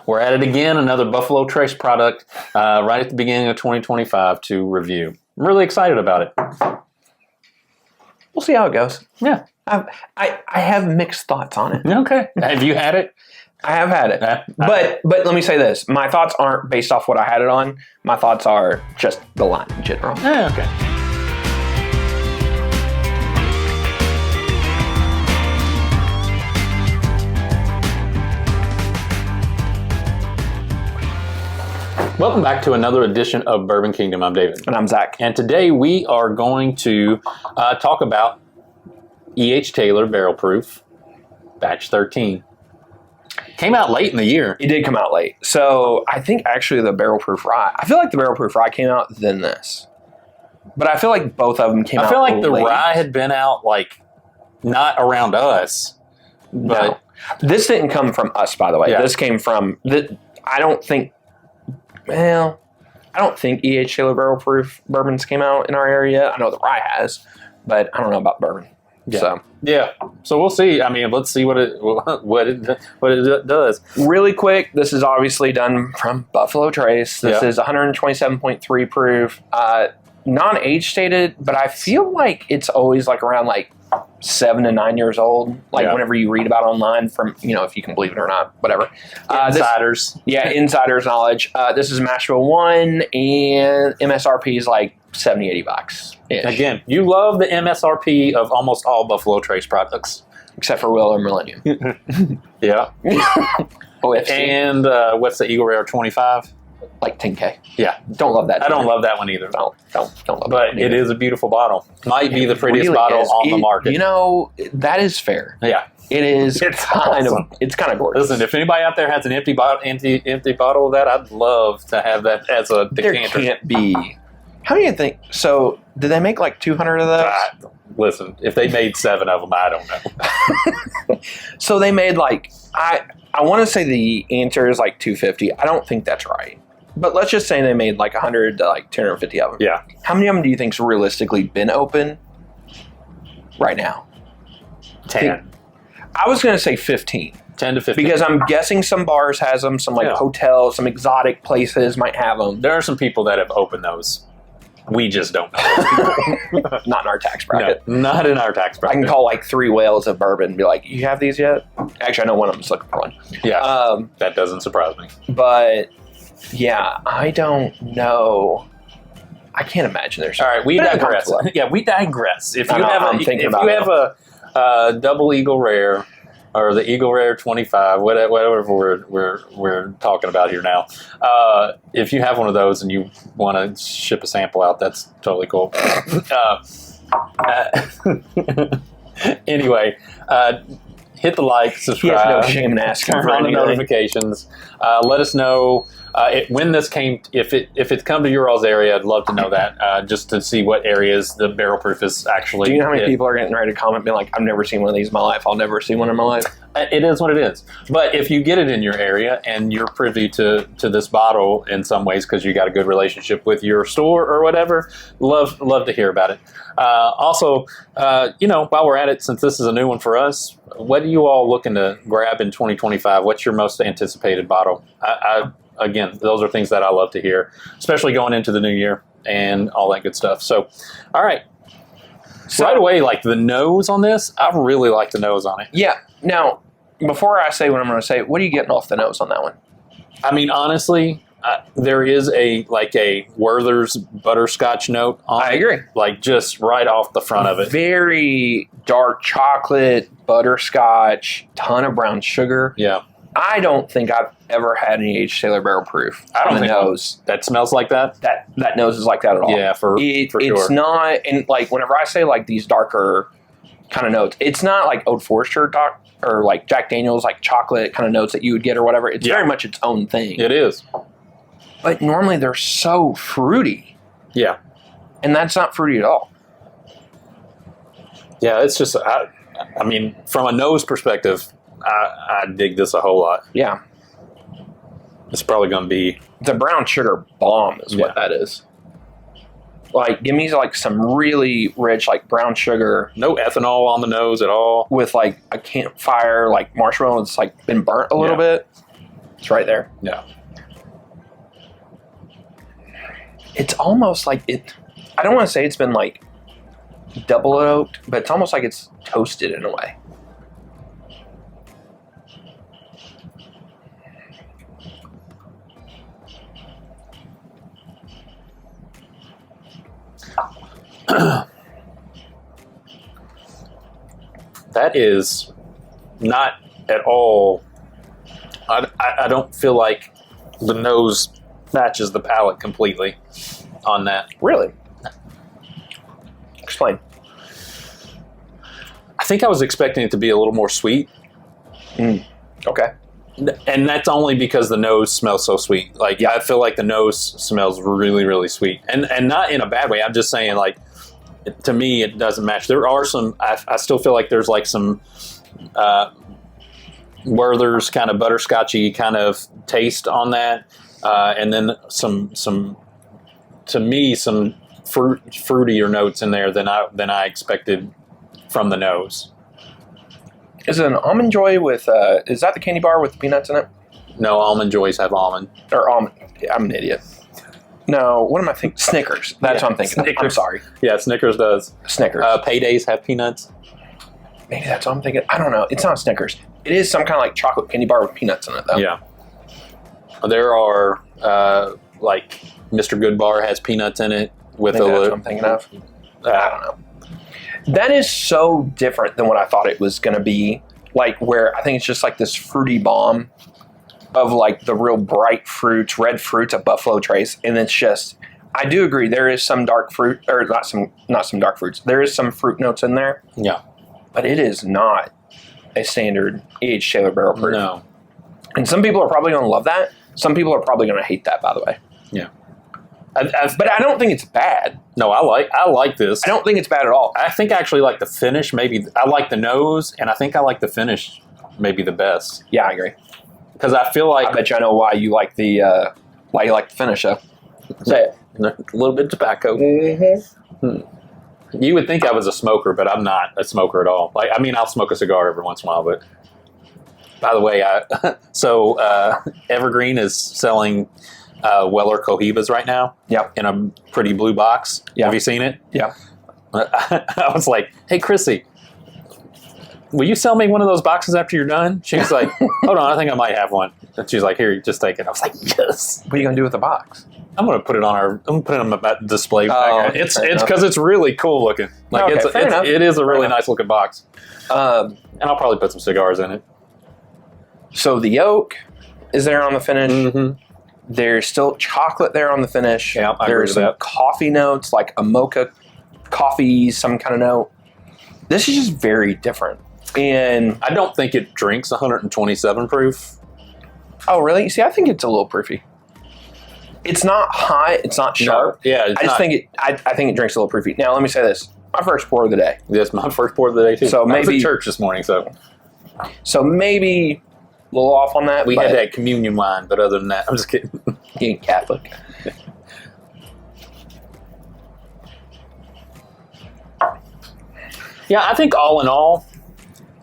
we're at it again. Another Buffalo Trace product right at the beginning of 2025 to review. I'm really excited about it. We'll see how it goes. Yeah. I have mixed thoughts on it. Okay. Have you had it? I have had it. But let me say this. My thoughts aren't based off what I had it on. My thoughts are just the line in general. Yeah, okay. Welcome back to another edition of Bourbon Kingdom. I'm David. And I'm Zach. And today we are going to talk about E.H. Taylor Barrel Proof Batch 13. Came out late in the year. It did come out late. So I think actually the Barrel Proof Rye, I feel like the Barrel Proof Rye came out then this. But I feel like both of them came out I feel like the late. Rye had been out like not around us. But no. This didn't come from us, by the way. Yeah. This came from, I don't think E.H. Taylor Barrel Proof bourbons came out in our area. I know the Rye has, but I don't know about bourbon. Yeah. So we'll see. I mean, let's see what it does. Really quick, this is obviously done from Buffalo Trace. This is 127.3 proof, non-age stated, but I feel like it's always like around like 7 to 9 years old. Like whenever you read about online from, if you can believe it or not, whatever. Insiders. Insiders knowledge. This is Mashville 1 and MSRP is like $70-$80. Again, you love the MSRP of almost all Buffalo Trace products. Except for Will or Millennium. Yeah. OFC. And what's the Eagle Rare 25? Like 10K. Yeah. Don't love that. I don't love that one either. Don't love but that. But it is a beautiful bottle. Might be the prettiest really bottle is. on the market. That is fair. Yeah. It is. It's kind awesome. It's kind of gorgeous. Listen, if anybody out there has an empty bottle of that, I'd love to have that as a decanter. There can't be. How do you think? So, did they make like 200 of those? Listen, if they made 7 of them, I don't know. So they made like I want to say the answer is like 250. I don't think that's right. But let's just say they made like 100 to like 250 of them. Yeah. How many of them do you think's realistically been open right now? 10. I was going to say 15. 10 to 15. Because I'm guessing some bars has them, some like hotels, some exotic places might have them. There are some people that have opened those. We just don't know those people. Not in our tax bracket. No, not in our tax bracket. I can call like 3 whales of bourbon and be like, you have these yet? Actually, I know one of them's looking for one. Yeah, that doesn't surprise me. But, yeah, I don't know. I can't imagine there's... All right, we digress. Yeah, we digress. If you have a double Eagle Rare... or the Eagle Rare 25, whatever we're talking about here now. If you have one of those and you want to ship a sample out, that's totally cool. Anyway, hit the like, subscribe. He has no shame in asking turn for on the anything. Notifications. Let us know when this came. If it's come to your all's area, I'd love to know that, just to see what areas the barrel proof is actually. Do you know how many people are getting ready to comment, being like, "I've never seen one of these in my life. I'll never see one in my life." It is what it is. But if you get it in your area and you're privy to this bottle in some ways because you got a good relationship with your store or whatever, love to hear about it. Also, while we're at it, since this is a new one for us, what are you all looking to grab in 2025? What's your most anticipated bottle? Again, those are things that I love to hear, especially going into the new year and all that good stuff. So, all right. So, right away, like the nose on this, I really like the nose on it. Yeah. Now, before I say what I'm going to say, what are you getting off the nose on that one? I mean, honestly, there is a Werther's butterscotch note on it. I agree. Like just right off the front of it. Very dark chocolate, butterscotch, ton of brown sugar. Yeah. I don't think I've ever had any H. Taylor Barrel Proof. I don't think nose that smells like that. That nose is like that at all. Yeah, for sure. It's not, and like whenever I say like these darker kind of notes, it's not like Old Forester or like Jack Daniel's like chocolate kind of notes that you would get or whatever. It's very much its own thing. It is. But normally they're so fruity. Yeah. And that's not fruity at all. Yeah, it's just, I mean, from a nose perspective, I dig this a whole lot. Yeah. It's probably going to be... The brown sugar bomb is what that is. Like, give me like some really rich like brown sugar. No ethanol on the nose at all. With like a campfire, like marshmallow that's like been burnt a little bit. It's right there. Yeah. It's almost like it. I don't want to say it's been like double oaked, but it's almost like it's toasted in a way. That is not at all. I don't feel like the nose matches the palate completely on that. Really? Explain. I think I was expecting it to be a little more sweet. Okay. And that's only because the nose smells so sweet. Like, yeah, I feel like the nose smells really, really sweet. And not in a bad way. I'm just saying, like, to me, it doesn't match. There are some, I still feel like there's like some Werther's kind of butterscotchy kind of taste on that. And then some to me, some fruitier notes in there than I expected from the nose. Is it an Almond Joy with, is that the candy bar with the peanuts in it? No, Almond Joys have almond. Or almond. I'm an idiot. No, what am I thinking? Snickers. That's what I'm thinking. Snickers. I'm sorry. Yeah, Snickers does. Snickers. Paydays have peanuts. Maybe that's what I'm thinking. I don't know. It's not Snickers. It is some kind of like chocolate candy bar with peanuts in it, though. Yeah. There are, like, Mr. Goodbar has peanuts in it with Maybe a that's little. what I'm thinking of. I don't know. That is so different than what I thought it was going to be. Like, where I think it's just like this fruity bomb of like the real bright fruits, red fruits of Buffalo Trace. And it's just, I do agree, there is some dark fruit, or not some dark fruits. There is some fruit notes in there. Yeah. But it is not a standard aged Taylor barrel proof. No. And some people are probably going to love that. Some people are probably going to hate that, by the way. Yeah. But I don't think it's bad. No, I like this. I don't think it's bad at all. I think I actually like the finish. Maybe I like the nose, and I think I like the finish maybe the best. Yeah, I agree. Because I feel like I bet you I know why you like the finish, though. Say it. a little bit of tobacco. Mm-hmm. You would think I was a smoker, but I'm not a smoker at all. Like, I mean, I'll smoke a cigar every once in a while, but by the way, Evergreen is selling Weller Cohibas right now. Yep. In a pretty blue box. Yeah. Have you seen it? Yeah. I was like, hey, Chrissy, will you sell me one of those boxes after you're done? She's like, hold on, I think I might have one. And she's like, here, just take it. I was like, yes. What are you going to do with the box? I'm gonna put it on my display. Oh, it's because it's really cool looking. Like okay, it is a really nice looking box. And I'll probably put some cigars in it. So the yolk is there on the finish. Mm-hmm. There's still chocolate there on the finish. Yeah, I agree There's with some that. coffee notes, like a mocha coffee, some kind of note. This is just very different. And I don't think it drinks 127 proof. oh, really? See, I think it's a little proofy. It's not hot. It's not sharp. No, yeah, I think it drinks a little proofy. Now, let me say this: my first pour of the day. This is my first pour of the day too. So I was maybe- at church this morning, so Maybe a little off on that. we but had that communion wine. But other than that, I'm just kidding. You ain't Catholic. Yeah, I think all in all,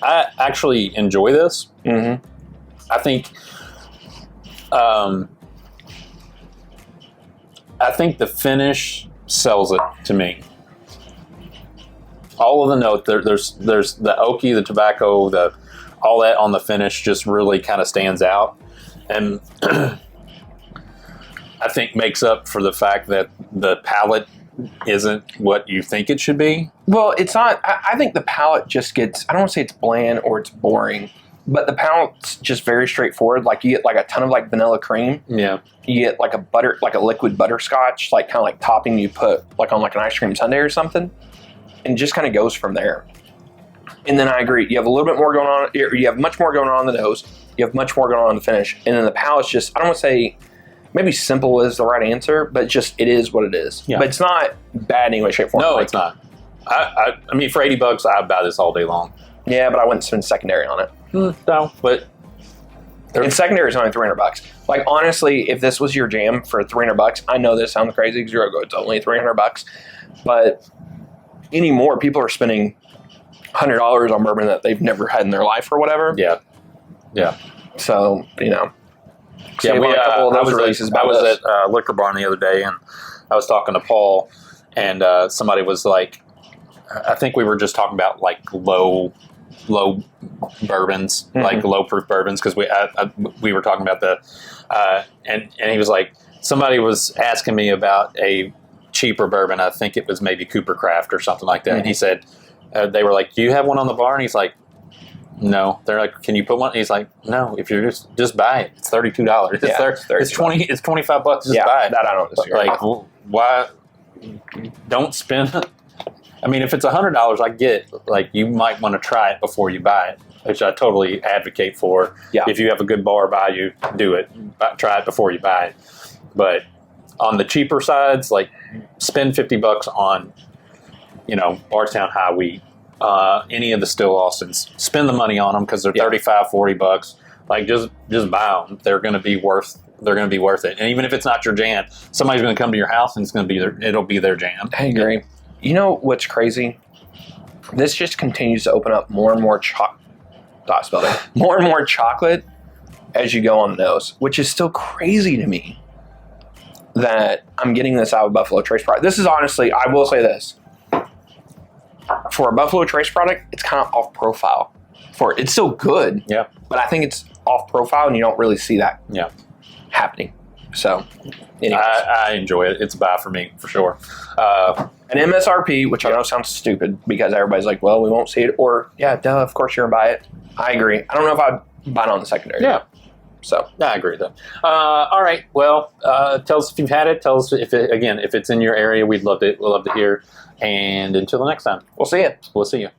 I actually enjoy this. Mm-hmm. I think the finish sells it to me. All of the note there's the oaky, the tobacco, all that on the finish just really kind of stands out, and I think makes up for the fact that the palate isn't what you think it should be. Well, it's not. I think the palate just gets. I don't want to say it's bland or it's boring, but the palate's just very straightforward. Like you get like a ton of like vanilla cream. Yeah. You get like a liquid butterscotch, like kind of like topping you put like on like an ice cream sundae or something, and it just kind of goes from there. And then I agree. You have a little bit more going on. You have much more going on in the nose. You have much more going on in the finish, and then the palate's just. I don't want to say. Maybe simple is the right answer, but just it is what it is. Yeah. But it's not bad in any way, shape, or form. No, Like, it's not. I mean, for $80, I'd buy this all day long. Yeah, but I wouldn't spend secondary on it. No, but And secondary is only $300. Like honestly, if this was your jam for $300, I know this sounds crazy because it's only $300, but anymore people are spending $100 on bourbon that they've never had in their life or whatever. yeah. So Yeah, we a couple of those releases. I was at Liquor Barn the other day, and I was talking to Paul, and somebody was like, I think we were just talking about like low bourbons, like low proof bourbons, because we were talking about and he was like, somebody was asking me about a cheaper bourbon. I think it was maybe Cooper Craft or something like that. And he said, they were like, do you have one on the bar? And he's like, no. They're like, can you put one? He's like, no. If you're just buy it. It's $32. It's $20. It's $25. Just buy it. That I don't disagree. Like, why? Don't spend. I mean, if it's $100, I get like you might want to try it before you buy it, which I totally advocate for. Yeah. If you have a good bar value, do it. Try it before you buy it. But on the cheaper sides, like spend $50 on, Bardstown High Wheat, any of the Still Austins. Spend the money on them because they're $35, $40. Like just buy them. They're going to be worth it. And even if it's not your jam, somebody's going to come to your house and it'll be their jam. I agree. You know what's crazy? This just continues to open up more and more more and more chocolate as you go on the nose, which is still crazy to me that I'm getting this out of Buffalo Trace product. This is honestly, I will say this. For a Buffalo Trace product, it's kind of off profile. It's still good, but I think it's off profile and you don't really see that happening. So, I enjoy it. It's a buy for me, for sure. An MSRP, which I know sounds stupid because everybody's like, well, we won't see it. Or, duh, of course you're going to buy it. I agree. I don't know if I'd buy it on the secondary. Yeah. So I agree, though. All right. Well, tell us if you've had it. Tell us if it's in your area. We'd love to hear. And until the next time, we'll see you. We'll see you.